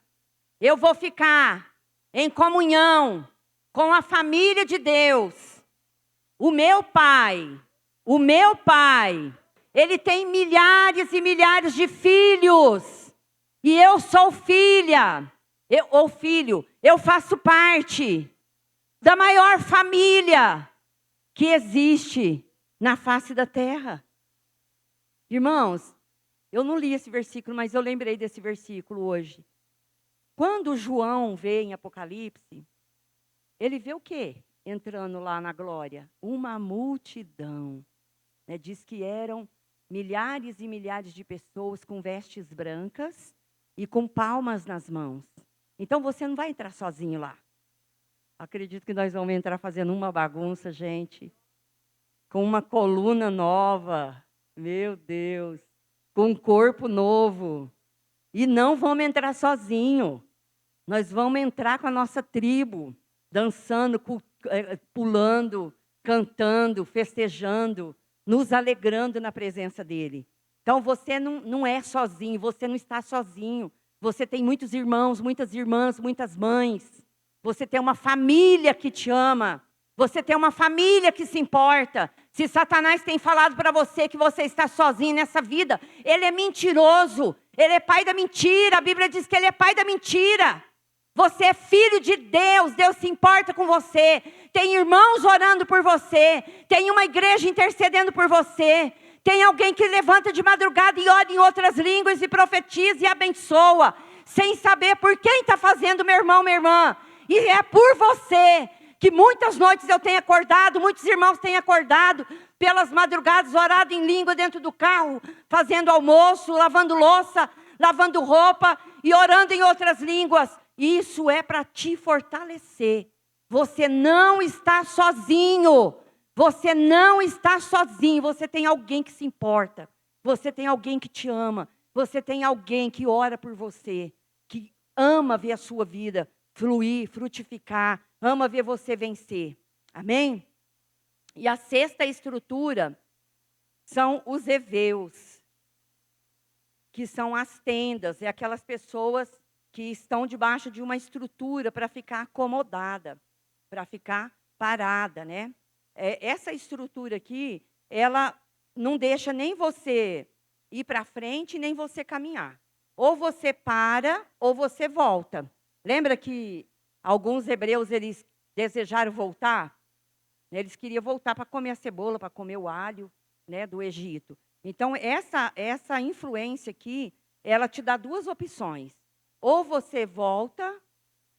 Eu vou ficar em comunhão com a família de Deus. O meu pai, ele tem milhares e milhares de filhos. E eu sou filha, filho, eu faço parte da maior família que existe na face da terra. Irmãos, eu não li esse versículo, mas eu lembrei desse versículo hoje. Quando João vê em Apocalipse, ele vê o quê? Entrando lá na glória. Uma multidão. Né? Diz que eram milhares e milhares de pessoas com vestes brancas e com palmas nas mãos. Então você não vai entrar sozinho lá. Acredito que nós vamos entrar fazendo uma bagunça, gente. Com uma coluna nova. Meu Deus. Com um corpo novo. E não vamos entrar sozinho. Nós vamos entrar com a nossa tribo. Dançando, pulando, cantando, festejando, nos alegrando na presença dele. Então você não é sozinho, você não está sozinho. Você tem muitos irmãos, muitas irmãs, muitas mães. Você tem uma família que te ama. Você tem uma família que se importa. Se Satanás tem falado para você que você está sozinho nessa vida, ele é mentiroso. Ele é pai da mentira. A Bíblia diz que ele é pai da mentira. Você é filho de Deus, Deus se importa com você. Tem irmãos orando por você. Tem uma igreja intercedendo por você. Tem alguém que levanta de madrugada e ora em outras línguas e profetiza e abençoa. Sem saber por quem está fazendo, meu irmão, minha irmã. E é por você que muitas noites eu tenho acordado, muitos irmãos têm acordado pelas madrugadas, orado em língua dentro do carro, fazendo almoço, lavando louça, lavando roupa e orando em outras línguas. Isso é para te fortalecer. Você não está sozinho. Você não está sozinho. Você tem alguém que se importa. Você tem alguém que te ama. Você tem alguém que ora por você. Que ama ver a sua vida fluir, frutificar. Ama ver você vencer. Amém? E a sexta estrutura são os heveus. Que são as tendas. É aquelas pessoas que estão debaixo de uma estrutura para ficar acomodada, para ficar parada, né? Essa estrutura aqui, ela não deixa nem você ir para frente, nem você caminhar. Ou você para, ou você volta. Lembra que alguns hebreus, eles desejaram voltar? Eles queriam voltar para comer a cebola, para comer o alho, né, do Egito. Então, essa influência aqui, ela te dá duas opções. Ou você volta,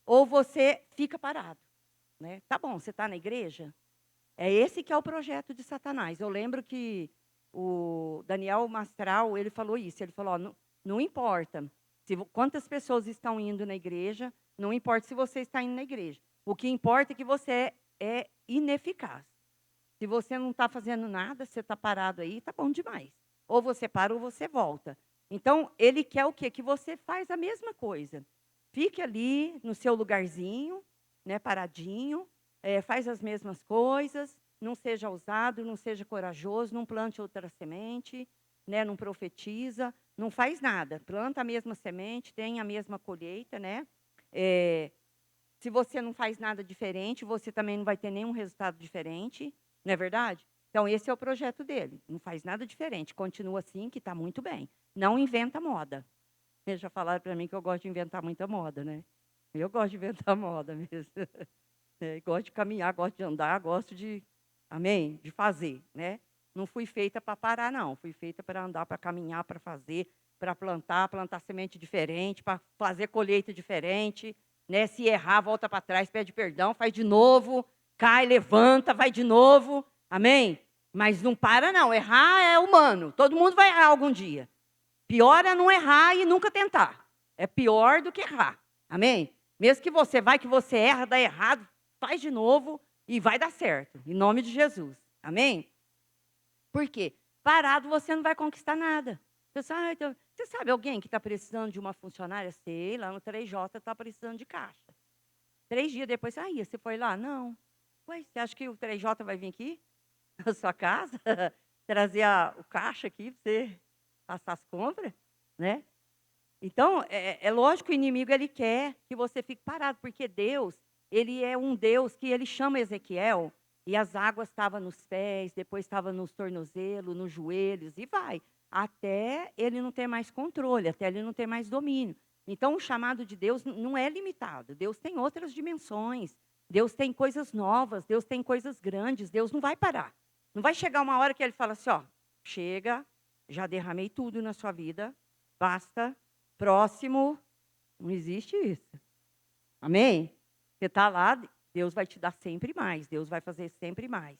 ou você fica parado. Né? Tá bom, você está na igreja? É esse que é o projeto de Satanás. Eu lembro que o Daniel Mastral, ele falou isso. Ele falou, ó, não importa quantas pessoas estão indo na igreja, não importa se você está indo na igreja. O que importa é que você é ineficaz. Se você não está fazendo nada, você está parado aí, está bom demais. Ou você para ou você volta. Então, ele quer o quê? Que você faz a mesma coisa. Fique ali no seu lugarzinho, né, paradinho, faz as mesmas coisas, não seja ousado, não seja corajoso, não plante outra semente, né, não profetiza, não faz nada. Planta a mesma semente, tem a mesma colheita, né? Se você não faz nada diferente, você também não vai ter nenhum resultado diferente, não é verdade? Então, esse é o projeto dele. Não faz nada diferente, continua assim, que está muito bem. Não inventa moda. Eles já falaram para mim que eu gosto de inventar muita moda, né? Eu gosto de inventar moda mesmo. Gosto de caminhar, gosto de andar, gosto de, amém? De fazer, né? Não fui feita para parar, não. Fui feita para andar, para caminhar, para fazer, para plantar semente diferente, para fazer colheita diferente, né? Se errar, volta para trás, pede perdão, faz de novo, cai, levanta, vai de novo, amém? Mas não para, não. Errar é humano. Todo mundo vai errar algum dia. Pior é não errar e nunca tentar. É pior do que errar. Amém? Mesmo que você erra, dá errado, faz de novo e vai dar certo. Em nome de Jesus. Amém? Por quê? Parado você não vai conquistar nada. Você sabe alguém que está precisando de uma funcionária? Sei, lá no 3J está precisando de caixa. 3 dias depois, você foi lá? Não. Ué, você acha que o 3J vai vir aqui na sua casa? Trazer o caixa aqui para você passar as compras, né? Então, é lógico que o inimigo ele quer que você fique parado, porque Deus, ele é um Deus que ele chama Ezequiel, e as águas estavam nos pés, depois estava nos tornozelos, nos joelhos, e vai, até ele não ter mais controle, até ele não ter mais domínio. Então, o chamado de Deus não é limitado, Deus tem outras dimensões, Deus tem coisas novas, Deus tem coisas grandes, Deus não vai parar. Não vai chegar uma hora que ele fala assim, ó, chega, já derramei tudo na sua vida, basta. Próximo, não existe isso. Amém? Você está lá, Deus vai te dar sempre mais. Deus vai fazer sempre mais.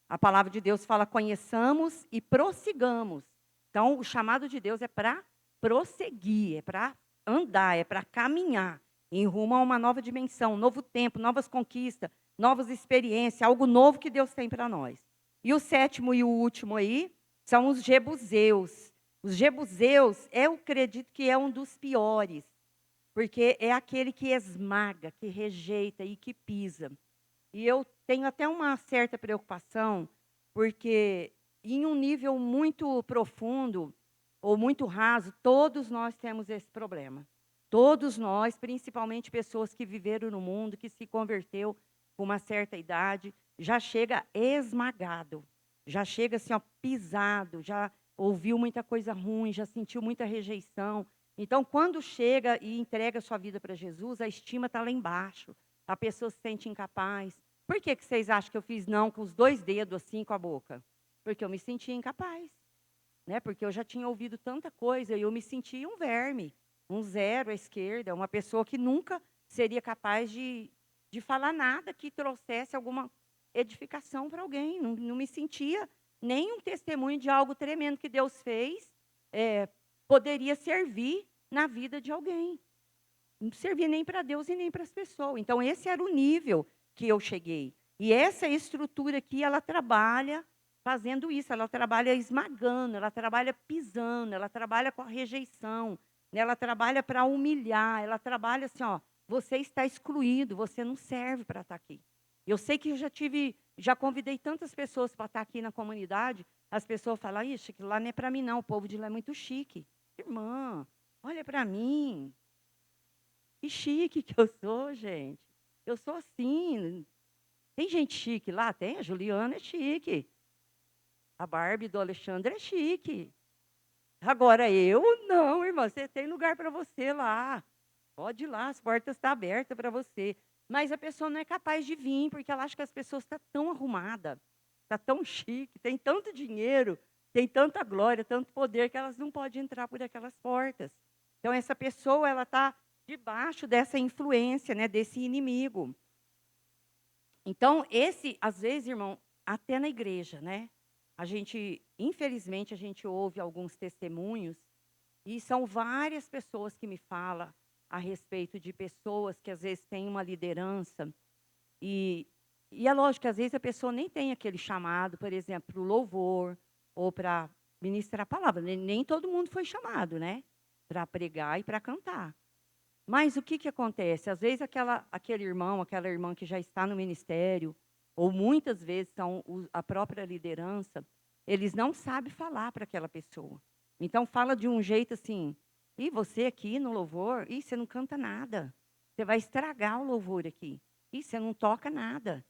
A palavra de Deus fala, conheçamos e prossigamos. Então, o chamado de Deus é para prosseguir, é para andar, é para caminhar em rumo a uma nova dimensão, um novo tempo, novas conquistas, novas experiências, algo novo que Deus tem para nós. E o 7º e o último aí são os jebuseus. Os jebuseus, eu acredito que é um dos piores, porque é aquele que esmaga, que rejeita e que pisa. E eu tenho até uma certa preocupação, porque em um nível muito profundo ou muito raso, todos nós temos esse problema. Todos nós, principalmente pessoas que viveram no mundo, que se converteu com uma certa idade, já chega esmagado, já chega assim, ó, pisado, já ouviu muita coisa ruim, já sentiu muita rejeição. Então, quando chega e entrega sua vida para Jesus, a estima está lá embaixo. A pessoa se sente incapaz. Por que vocês acham que eu fiz não com os 2 dedos assim com a boca? Porque eu me sentia incapaz. Né? Porque eu já tinha ouvido tanta coisa e eu me sentia um verme, um zero à esquerda, uma pessoa que nunca seria capaz de falar nada que trouxesse alguma edificação para alguém. Não me sentia nem um testemunho de algo tremendo que Deus fez, poderia servir na vida de alguém. Não servia nem para Deus e nem para as pessoas. Então, esse era o nível que eu cheguei. E essa estrutura aqui, ela trabalha fazendo isso, ela trabalha esmagando, ela trabalha pisando, ela trabalha com a rejeição, né? Ela trabalha para humilhar, ela trabalha assim, ó, você está excluído, você não serve para estar aqui. Eu sei que eu já convidei tantas pessoas para estar aqui na comunidade, as pessoas falam, ixi, aquilo lá não é para mim não, o povo de lá é muito chique. Irmã, olha para mim, que chique que eu sou, gente. Eu sou assim. Tem gente chique lá? Tem, a Juliana é chique. A Barbie do Alexandre é chique. Agora eu, não, irmã, você tem lugar para você lá. Pode ir lá, as portas estão abertas para você. Mas a pessoa não é capaz de vir, porque ela acha que as pessoas estão tão arrumadas, está tão chique, tem tanto dinheiro, tem tanta glória, tanto poder, que elas não podem entrar por aquelas portas. Então, essa pessoa, ela está debaixo dessa influência, né, desse inimigo. Então, às vezes, irmão, até na igreja, né? Infelizmente, a gente ouve alguns testemunhos, e são várias pessoas que me falam a respeito de pessoas que às vezes têm uma liderança, e, e é lógico que às vezes a pessoa nem tem aquele chamado, por exemplo, para o louvor, ou para ministrar a palavra. Nem todo mundo foi chamado, né? Para pregar e para cantar. Mas o que acontece? Às vezes aquele irmão, aquela irmã que já está no ministério, ou muitas vezes são a própria liderança, eles não sabem falar para aquela pessoa. Então fala de um jeito assim, e você aqui no louvor, você não canta nada. Você vai estragar o louvor aqui. Você não toca nada.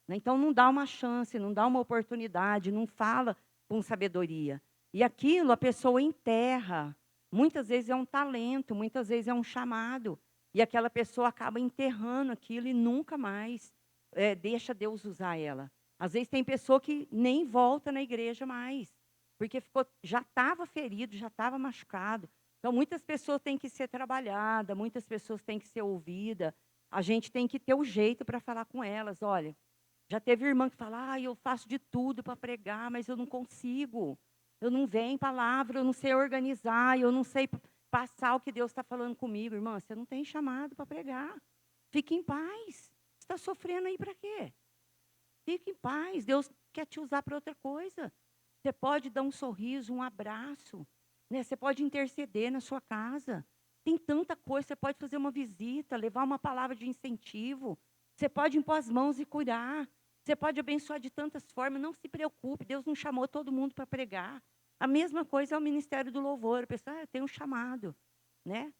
Então não dá uma chance, não dá uma oportunidade, não fala com sabedoria. E aquilo a pessoa enterra. Muitas vezes é um talento, muitas vezes é um chamado. E aquela pessoa acaba enterrando aquilo e nunca mais deixa Deus usar ela. Às vezes tem pessoa que nem volta na igreja mais, porque já estava ferido, já estava machucado. Então, muitas pessoas têm que ser trabalhadas, muitas pessoas têm que ser ouvidas. A gente tem que ter o jeito para falar com elas. Olha, já teve irmã que fala, eu faço de tudo para pregar, mas eu não consigo. Eu não venho palavra, eu não sei organizar, eu não sei passar o que Deus está falando comigo. Irmã, você não tem chamado para pregar. Fique em paz. Você está sofrendo aí para quê? Fique em paz. Deus quer te usar para outra coisa. Você pode dar um sorriso, um abraço. Né? Você pode interceder na sua casa. Tem tanta coisa. Você pode fazer uma visita, levar uma palavra de incentivo. Você pode impor as mãos e curar. Você pode abençoar de tantas formas. Não se preocupe, Deus não chamou todo mundo para pregar. A mesma coisa é o ministério do louvor. A pessoa tem um chamado, né?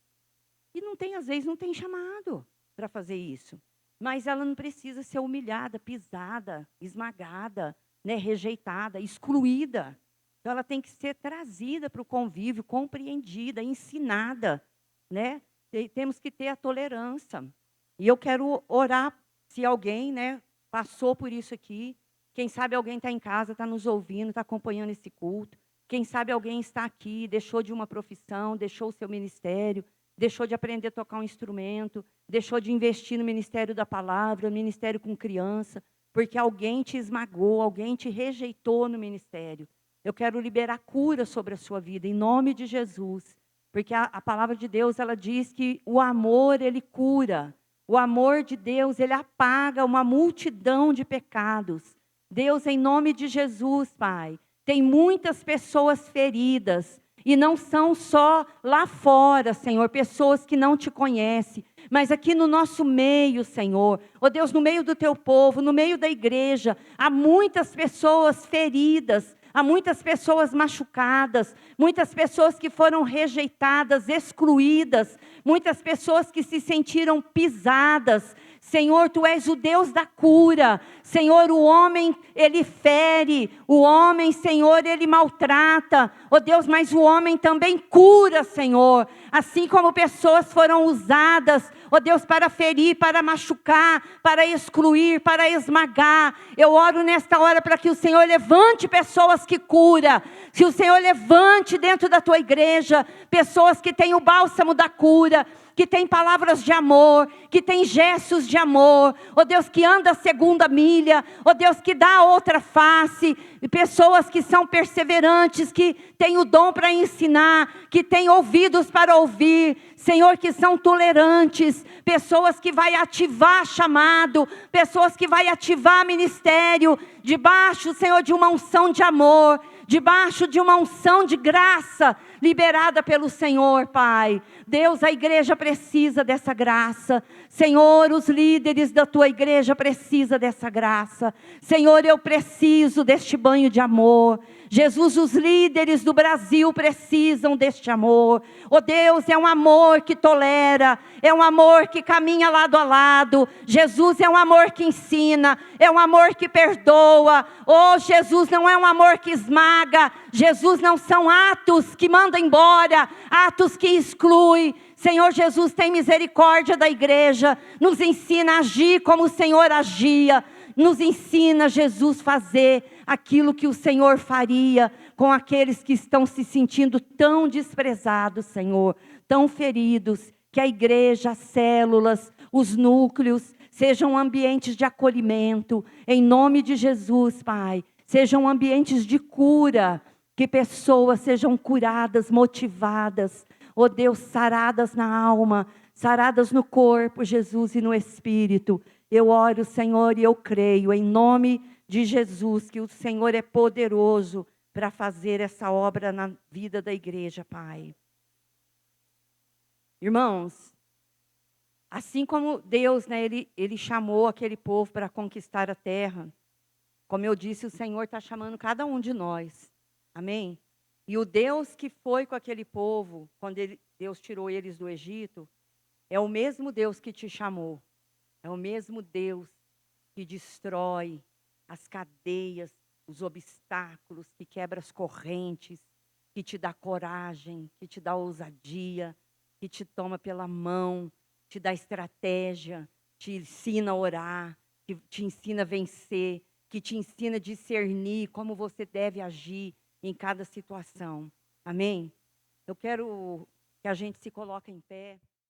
E às vezes não tem chamado para fazer isso. Mas ela não precisa ser humilhada, pisada, esmagada, né? Rejeitada, excluída. Então ela tem que ser trazida para o convívio, compreendida, ensinada, né? Temos que ter a tolerância. E eu quero orar, se alguém, né, passou por isso aqui. Quem sabe alguém está em casa, está nos ouvindo, está acompanhando esse culto. Quem sabe alguém está aqui, deixou de uma profissão, deixou o seu ministério, deixou de aprender a tocar um instrumento, deixou de investir no ministério da palavra, no ministério com criança, porque alguém te esmagou, alguém te rejeitou no ministério. Eu quero liberar cura sobre a sua vida, em nome de Jesus. Porque a palavra de Deus, ela diz que o amor, ele cura. O amor de Deus, ele apaga uma multidão de pecados. Deus, em nome de Jesus, Pai, tem muitas pessoas feridas, e não são só lá fora, Senhor, pessoas que não te conhecem, mas aqui no nosso meio, Senhor, ó Deus, no meio do teu povo, no meio da igreja, há muitas pessoas feridas, há muitas pessoas machucadas, muitas pessoas que foram rejeitadas, excluídas, muitas pessoas que se sentiram pisadas. Senhor, Tu és o Deus da cura. Senhor, o homem, ele fere. O homem, Senhor, ele maltrata. Oh Deus, mas o homem também cura, Senhor. Assim como pessoas foram usadas, oh Deus, para ferir, para machucar, para excluir, para esmagar. Eu oro nesta hora para que o Senhor levante pessoas que cura. Que o Senhor levante dentro da Tua igreja pessoas que têm o bálsamo da cura, que tem palavras de amor, que tem gestos de amor, ó Deus, que anda a segunda milha, ó Deus, que dá a outra face, e pessoas que são perseverantes, que têm o dom para ensinar, que têm ouvidos para ouvir, Senhor, que são tolerantes, pessoas que vai ativar chamado, pessoas que vai ativar ministério, debaixo, Senhor, de uma unção de amor, debaixo de uma unção de graça, liberada pelo Senhor, Pai. Deus, a igreja precisa dessa graça. Senhor, os líderes da Tua igreja precisam dessa graça. Senhor, eu preciso deste banho de amor. Jesus, os líderes do Brasil precisam deste amor. Oh Deus, é um amor que tolera, é um amor que caminha lado a lado. Jesus é um amor que ensina, é um amor que perdoa. Oh Jesus, não é um amor que esmaga. Jesus, não são atos que mandam embora, atos que excluem. Senhor Jesus, tem misericórdia da igreja, nos ensina a agir como o Senhor agia. Nos ensina, Jesus, fazer aquilo que o Senhor faria com aqueles que estão se sentindo tão desprezados, Senhor, tão feridos. Que a igreja, as células, os núcleos, sejam ambientes de acolhimento, em nome de Jesus, Pai. sejam ambientes de cura, que pessoas sejam curadas, motivadas, ó Deus, saradas na alma, saradas no corpo, Jesus, e no espírito. Eu oro, Senhor, e eu creio, em nome de Jesus, que o Senhor é poderoso para fazer essa obra na vida da igreja, Pai. Irmãos, assim como Deus, né, ele chamou aquele povo para conquistar a terra, como eu disse, o Senhor está chamando cada um de nós. Amém? E o Deus que foi com aquele povo, quando Deus tirou eles do Egito, é o mesmo Deus que te chamou. É o mesmo Deus que destrói as cadeias, os obstáculos, que quebra as correntes, que te dá coragem, que te dá ousadia, que te toma pela mão, te dá estratégia, te ensina a orar, que te ensina a vencer, que te ensina a discernir como você deve agir em cada situação. Amém? Eu quero que a gente se coloque em pé.